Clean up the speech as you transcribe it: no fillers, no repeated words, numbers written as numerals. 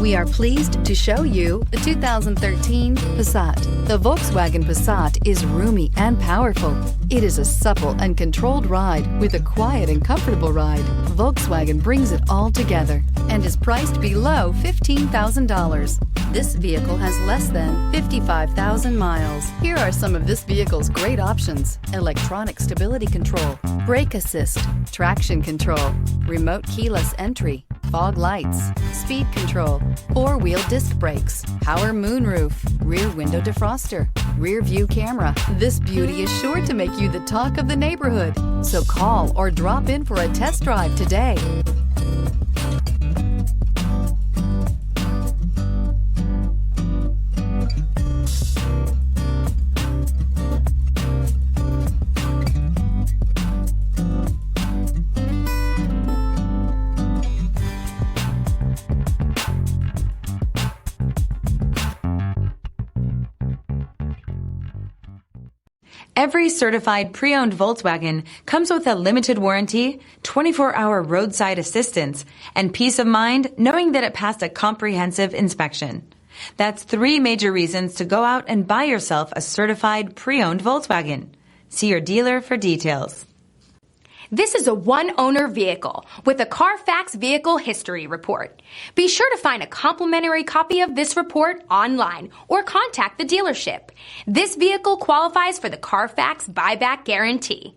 We are pleased to show you the 2013 Passat. The Volkswagen Passat is roomy and powerful. It is a supple and controlled ride with a quiet and comfortable ride. Volkswagen brings it all together and is priced below $15,000. This vehicle has less than 55,000 miles. Here are some of this vehicle's great options: electronic stability control, brake assist, traction control, remote keyless entry, fog lights, speed control, four-wheel disc brakes, power moonroof, rear window defroster, rear view camera. This beauty is sure to make you the talk of the neighborhood. So call or drop in for a test drive today. Every certified pre-owned Volkswagen comes with a limited warranty, 24-hour roadside assistance, and peace of mind knowing that it passed a comprehensive inspection. That's 3 major reasons to go out and buy yourself a certified pre-owned Volkswagen. See your dealer for details. This is a one-owner vehicle with a CARFAX Vehicle History Report. Be sure to find a complimentary copy of this report online or contact the dealership. This vehicle qualifies for the CARFAX Buyback Guarantee.